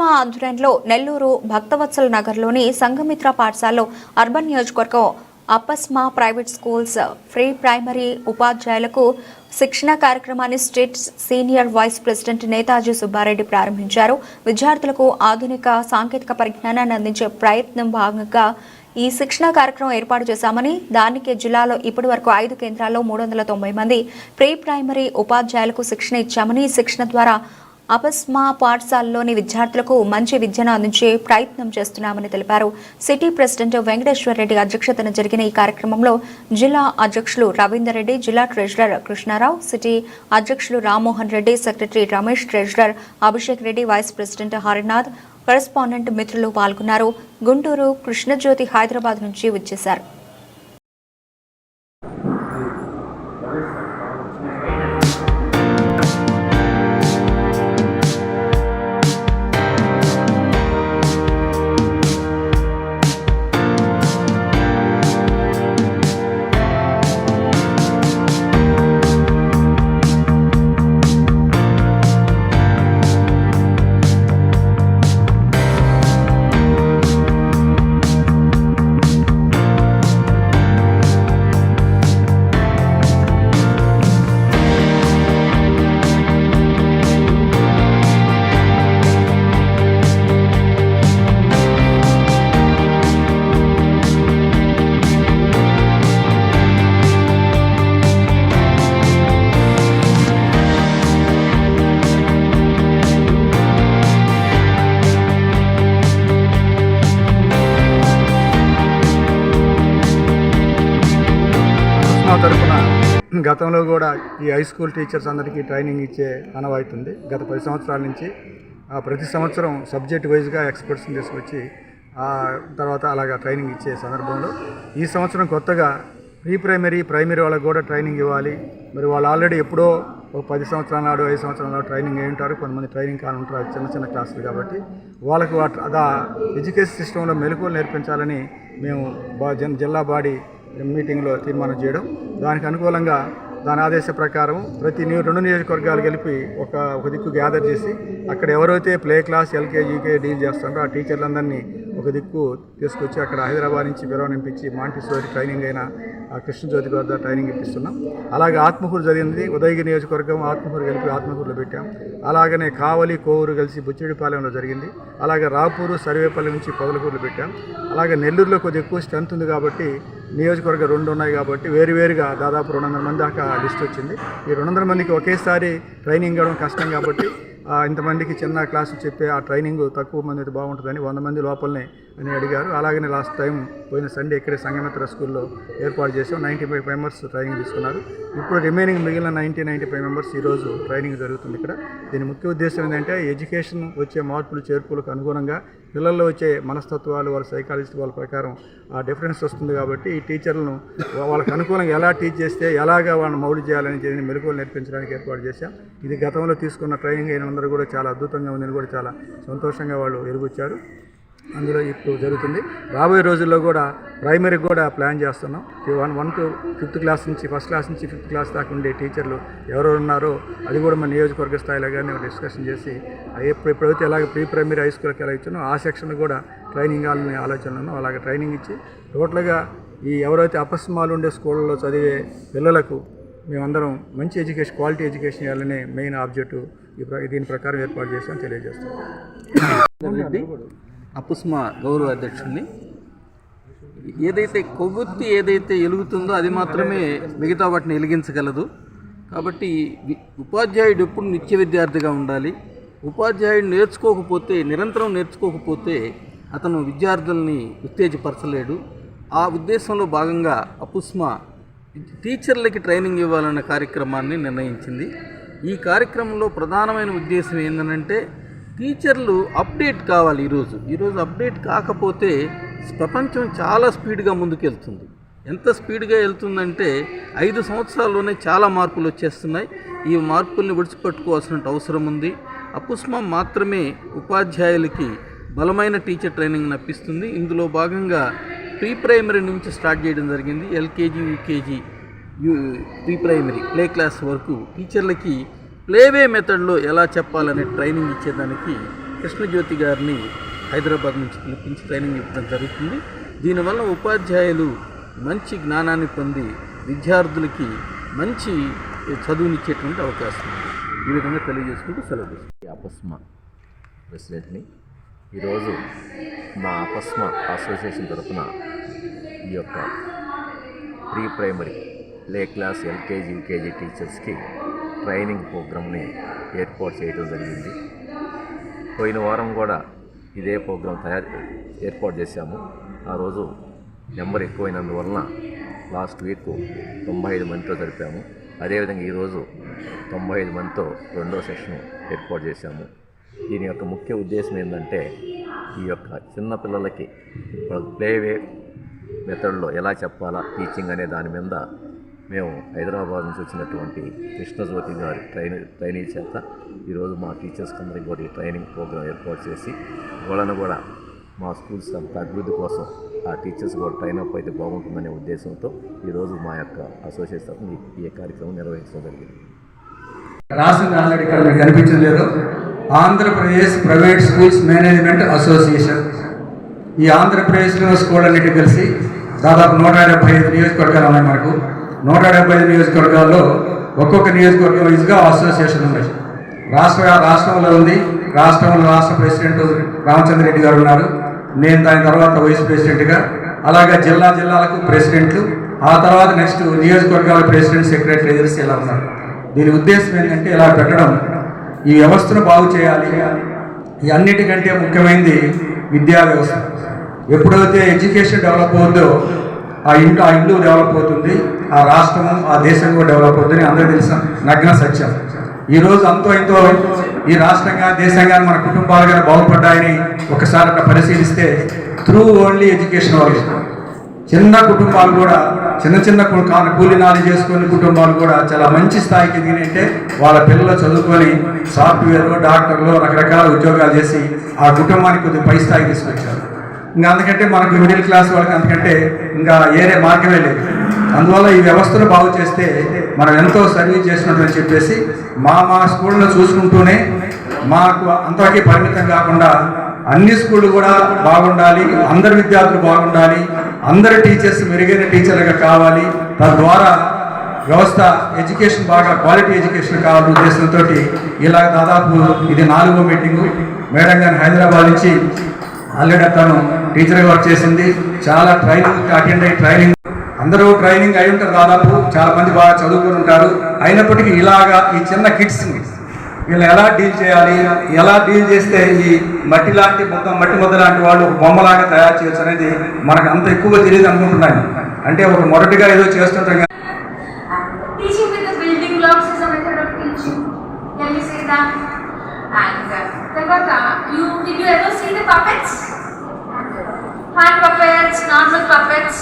అపస్మా ఆధ్వర్యంలో నెల్లూరు భక్తవత్సల నగర్లోని సంఘమిత్ర పాఠశాలలో అర్బన్ నియోజకవర్గం అపస్మా ప్రైవేట్ స్కూల్స్ ఫ్రీ ప్రైమరీ ఉపాధ్యాయులకు శిక్షణ కార్యక్రమాన్ని state senior vice president Netaji Subba Reddy ప్రారంభించారు. విద్యార్థులకు ఆధునిక సాంకేతిక పరిజ్ఞానాన్ని అందించే ప్రయత్నం భాగంగా ఈ శిక్షణ కార్యక్రమం ఏర్పాటు చేశామని, దానికి జిల్లాలో ఇప్పటి వరకు 5 కేంద్రాల్లో 390 మంది ప్రీ ప్రైమరీ ఉపాధ్యాయులకు శిక్షణ ఇచ్చామని, శిక్షణ ద్వారా అపస్మా పాఠశాలలోని విద్యార్థులకు మంచి విద్యను అందించే ప్రయత్నం చేస్తున్నామని తెలిపారు. సిటీ ప్రెసిడెంట్ వెంకటేశ్వర రెడ్డి అధ్యక్షతన జరిగిన ఈ కార్యక్రమంలో జిల్లా అధ్యక్షులు రవీందర్ రెడ్డి, జిల్లా ట్రెజరర్ కృష్ణారావు, సిటీ అధ్యక్షులు Rammohan Reddy, secretary Ramesh, treasurer Abhishek Reddy, vice president Harinath, correspondent మిత్రులు పాల్గొన్నారు. గుంటూరు కృష్ణజ్యోతి హైదరాబాద్ నుంచి వచ్చేశారు. తరపున గతంలో కూడా ఈ హై స్కూల్ టీచర్స్ అందరికీ ట్రైనింగ్ ఇచ్చే ఆనవాయితీ ఉంది. గత 10 సంవత్సరాల నుంచి ప్రతి సంవత్సరం సబ్జెక్ట్ వైజ్గా ఎక్స్పర్ట్స్ని తీసుకొచ్చి తర్వాత అలాగా ట్రైనింగ్ ఇచ్చే సందర్భంలో ఈ సంవత్సరం కొత్తగా ప్రైమరీ వాళ్ళకి కూడా ట్రైనింగ్ ఇవ్వాలి. మరి వాళ్ళు ఆల్రెడీ ఎప్పుడో ఒక 10 సంవత్సరాల నాడు 5 సంవత్సరాల నాడు ట్రైనింగ్ అయి ఉంటారు, కొంతమంది ట్రైనింగ్ కాని ఉంటారు, చిన్న క్లాసులు. కాబట్టి వాళ్ళకు ఎడ్యుకేషన్ సిస్టంలో మెలకువలు నేర్పించాలని మేము జిల్లా బాడీ మీటింగ్లో తీర్మానం చేయడం, దానికి అనుకూలంగా దాని ఆదేశ ప్రకారం ప్రతి 2 నియోజకవర్గాలు కలిపి ఒక దిక్కు గ్యాదర్ చేసి అక్కడ ఎవరైతే play class LKG UKG deal చేస్తారో ఆ టీచర్లందరినీ ఒక దిక్కు తీసుకొచ్చి అక్కడ హైదరాబాద్ నుంచి విరవనింపించి మాంటిసోరి ట్రైనింగ్ అయిన కృష్ణజ్యోతి వద్ద ట్రైనింగ్ ఇప్పిస్తున్నాం. అలాగే ఆత్మకూరు జరిగింది, ఉదయగిరి నియోజకవర్గం ఆత్మకూరు కలిపి ఆత్మకూరులో పెట్టాం. అలాగనే కావలి కోవూరు కలిసి బుచ్చిడిపాలెంలో జరిగింది. అలాగే రాపూరు సర్వేపల్లి నుంచి పొదలకూరులో పెట్టాం. అలాగే నెల్లూరులో కొద్దిగా ఎక్కువ స్ట్రెంత్ ఉంది కాబట్టి నియోజకవర్గం 2 ఉన్నాయి కాబట్టి వేరువేరుగా దాదాపు 200 మంది దాకా లిస్ట్ వచ్చింది. ఈ 200 మందికి ఒకేసారి ట్రైనింగ్ ఇవ్వడం కష్టం కాబట్టి ఇంతమందికి చిన్న క్లాసు చెప్పే ఆ ట్రైనింగ్ తక్కువ మంది అయితే బాగుంటుందని 100 మంది లోపలనే అని అడిగారు. అలాగనే లాస్ట్ టైం పోయిన సండే ఇక్కడే సంఘమిత్ర స్కూల్లో ఏర్పాటు చేసాం. 95 మెంబర్స్ ట్రైనింగ్ తీసుకున్నారు. ఇప్పుడు రిమైనింగ్ మిగిలిన 95 మెంబర్స్ ఈరోజు ట్రైనింగ్ జరుగుతుంది ఇక్కడ. దీని ముఖ్య ఉద్దేశం ఏంటంటే ఎడ్యుకేషన్ వచ్చే మార్పులు చేర్పులకు అనుగుణంగా పిల్లల్లో వచ్చే మనస్తత్వాలు, వాళ్ళ సైకాలజిస్ట్ వాళ్ళ ప్రకారం ఆ డిఫరెన్స్ వస్తుంది. కాబట్టి ఈ టీచర్లను వాళ్ళకి అనుకూలంగా ఎలా టీచ్ చేస్తే ఎలాగా వాళ్ళని మౌల్డ్ చేయాలని చెప్పి మెలకువలు నేర్పించడానికి ఏర్పాటు చేశాం. ఇది గతంలో తీసుకున్న ట్రైనింగ్ అయిన అందరూ కూడా చాలా అద్భుతంగా ఉందని కూడా చాలా సంతోషంగా వాళ్ళు ఎరుగుచ్చారు. అందులో ఇప్పుడు జరుగుతుంది. రాబోయే రోజుల్లో కూడా ప్రైమరీకి కూడా ప్లాన్ చేస్తున్నాం. 1 to 5th క్లాస్ నుంచి, ఫస్ట్ క్లాస్ నుంచి 5th క్లాస్ దాకా ఉండే టీచర్లు ఎవరెవరు ఉన్నారో అది కూడా మన నియోజకవర్గ స్థాయిలో కానీ డిస్కషన్ చేసి ఎప్పుడైతే ఎలాగ ప్రైమరీ హై స్కూల్కి ఎలా ఇచ్చానో ఆ సెక్షన్ కూడా ట్రైనింగ్ ఇవ్వాలని ఆలోచనలో అలాగే ట్రైనింగ్ ఇచ్చి టోటల్గా ఈ ఎవరైతే అపస్మాలు ఉండే స్కూళ్ళలో చదివే పిల్లలకు మేమందరం మంచి ఎడ్యుకేషన్, క్వాలిటీ ఎడ్యుకేషన్ ఇవ్వాలనే మెయిన్ ఆబ్జెక్టివ్ దీని ప్రకారం ఏర్పాటు చేస్తామని తెలియజేస్తాం. అపస్మా గౌరవ అధ్యక్షుడిని. కొవ్వొత్తి ఏదైతే వెలుగుతుందో అది మాత్రమే మిగతా వాటిని వెలిగించగలదు. కాబట్టి ఉపాధ్యాయుడు ఎప్పుడు నిత్య విద్యార్థిగా ఉండాలి. ఉపాధ్యాయుడు నిరంతరం నేర్చుకోకపోతే అతను విద్యార్థుల్ని ఉత్తేజపరచలేడు. ఆ ఉద్దేశంలో భాగంగా అపస్మా టీచర్లకి ట్రైనింగ్ ఇవ్వాలన్న కార్యక్రమాన్ని నిర్ణయించింది. ఈ కార్యక్రమంలో ప్రధానమైన ఉద్దేశం ఏంటంటే టీచర్లు అప్డేట్ కావాలి. ఈరోజు అప్డేట్ కాకపోతే ప్రపంచం చాలా స్పీడ్గా ముందుకెళ్తుంది. ఎంత స్పీడ్గా వెళ్తుందంటే 5 సంవత్సరాల్లోనే చాలా మార్పులు వచ్చేస్తున్నాయి. ఈ మార్పుల్ని విడిచిపెట్టుకోవాల్సిన అవసరం ఉంది. అపస్మా మాత్రమే ఉపాధ్యాయులకి బలమైన టీచర్ ట్రైనింగ్ నప్పిస్తుంది. ఇందులో భాగంగా ప్రైమరీ నుంచి స్టార్ట్ చేయడం జరిగింది. LKG, UKG, primary play class వరకు టీచర్లకి ప్లేవే మెథడ్లో ఎలా చెప్పాలనే ట్రైనింగ్ ఇచ్చేదానికి కృష్ణజ్యోతి గారిని హైదరాబాద్ నుంచి పిలిపించి ట్రైనింగ్ ఇవ్వడం జరుగుతుంది. దీనివల్ల ఉపాధ్యాయులు మంచి జ్ఞానాన్ని పొంది విద్యార్థులకి మంచి చదువునిచ్చేటువంటి అవకాశం ఉంది. ఈ విధంగా తెలియజేసుకుంటూ సెలవు. అపస్మా ప్రెసిడెంట్ని. ఈరోజు మా అపస్మా అసోసియేషన్ తరఫున ఈ యొక్క pre primary play class LKG UKG టీచర్స్కి ట్రైనింగ్ ప్రోగ్రామ్ని ఏర్పాటు చేయడం జరిగింది. పోయిన వారం కూడా ఇదే ప్రోగ్రాం ఏర్పాటు చేశాము. ఆ రోజు నెంబర్ ఎక్కువైనందువలన లాస్ట్ వీక్ 95 మందితో జరిపాము. అదేవిధంగా ఈరోజు 95 మందితో రెండో సెషన్ ఏర్పాటు చేశాము. దీని యొక్క ముఖ్య ఉద్దేశం ఏంటంటే ఈ యొక్క చిన్న పిల్లలకి ప్లేవే మెథడ్లో ఎలా చెప్పాలా టీచింగ్ అనే దాని మీద మేము హైదరాబాద్ నుంచి వచ్చినటువంటి కృష్ణజ్యోతి గారి ట్రైనింగ్ చేత ఈరోజు మా టీచర్స్కి అందరికీ కూడా ఈ ట్రైనింగ్ ప్రోగ్రాం ఏర్పాటు చేసి వాళ్ళను కూడా మా స్కూల్స్ అంత అభివృద్ధి కోసం ఆ టీచర్స్ కూడా ట్రైన్ అప్ అయితే బాగుంటుందనే ఉద్దేశంతో ఈరోజు మా యొక్క అసోసియేషన్ ఈ కార్యక్రమం నిర్వహించడం జరిగింది. రాసింది ఆల్రెడీ ఇక్కడ మీకు కనిపించలేదు. Andhra Pradesh private schools management association. ఈ ఆంధ్రప్రదేశ్లో స్కూల్ అన్నిటి కలిసి దాదాపు 175 నియోజకవర్గాలు ఉన్నాయి. మనకు 175 నియోజకవర్గాల్లో ఒక్కొక్క నియోజకవర్గం వైజ్గా అసోసియేషన్ ఉన్నాయి. రాష్ట్రంలో ఉంది. రాష్ట్ర ప్రెసిడెంట్ రామచంద్రరెడ్డి గారు ఉన్నారు. నేను దాని తర్వాత వైస్ ప్రెసిడెంట్గా, అలాగే జిల్లాలకు ప్రెసిడెంట్లు, ఆ తర్వాత నెక్స్ట్ నియోజకవర్గాల ప్రెసిడెంట్, సెక్రటరీస్ ఇలా ఉన్నారు. దీని ఉద్దేశం ఏంటంటే ఇలా పెట్టడం ఈ వ్యవస్థను బాగు చేయాలి. ఈ అన్నిటికంటే ముఖ్యమైనది విద్యా వ్యవస్థ. ఎప్పుడైతే ఎడ్యుకేషన్ డెవలప్ అవుతుందో ఆ ఇల్లు డెవలప్ అవుతుంది, ఆ రాష్ట్రము ఆ దేశం కూడా డెవలప్ అవుతుందని అందరూ తెలిసిన నగ్న సత్యం. ఈరోజు అంతో ఇంతో ఈ రాష్ట్రంగా దేశంగా మన కుటుంబాలు కానీ బాగుపడ్డాయని ఒకసారి అట్లా పరిశీలిస్తే త్రూ ఓన్లీ ఎడ్యుకేషన్ వాళ్ళు చిన్న కుటుంబాలు కూడా చిన్న కూలి నాలి చేసుకునే కుటుంబాలు కూడా చాలా మంచి స్థాయికి ఎదిగినంటే వాళ్ళ పిల్లలు చదువుకొని సాఫ్ట్వేర్, డాక్టర్లు, రకరకాల ఉద్యోగాలు చేసి ఆ కుటుంబానికి కొద్దిగా పై స్థాయికి తీసుకొచ్చారు. ఇంకా అందుకంటే మనకు మిడిల్ క్లాస్ వాళ్ళకి అంతకంటే ఇంకా ఏరే మార్గమే లేదు. అందువల్ల ఈ వ్యవస్థను బాగు చేస్తే మనం ఎంతో సర్వీస్ చేసినట్టు చెప్పేసి మా స్కూళ్ళను చూసుకుంటూనే మాకు అంతవరకు పరిమితం కాకుండా అన్ని స్కూళ్ళు కూడా బాగుండాలి, అందరి విద్యార్థులు బాగుండాలి, అందరి టీచర్స్ మెరుగైన టీచర్లుగా కావాలి, తద్వారా వ్యవస్థ ఎడ్యుకేషన్ బాగా క్వాలిటీ ఎడ్యుకేషన్ కావాలనే ఉద్దేశంతో ఇలా దాదాపు ఇది 4వ మీటింగు. మేడం గారిని హైదరాబాద్ నుంచి ఆల్రెడీ తను టీచర్గా వర్క్ చేసింది. చాలా అటెండ్ అయ్యి ట్రైనింగ్ అందరూ ట్రైనింగ్ అయి ఉంటారు. దాదాపు చాలా మంది బాగా చదువుకొని ఉంటారు. అయినప్పటికీ ఇలాగా ఈ చిన్న కిడ్స్ని వీళ్ళు ఎలా డీల్ చేయాలి, ఎలా డీల్ చేస్తే ఈ మట్టి ముద్ద లాంటి వాళ్ళు ఒక బొమ్మలాగా తయారు చేయొచ్చు అనేది మనకు అంత ఎక్కువగా తెలియదు అనుకుంటున్నాను. అంటే ఒక మొదటిగా ఏదో చేస్తుంటాం. Teaching with the building blocks is a method of teaching. Can you say that? And Devaka, did you ever see the puppets? Hand puppets, normal puppets.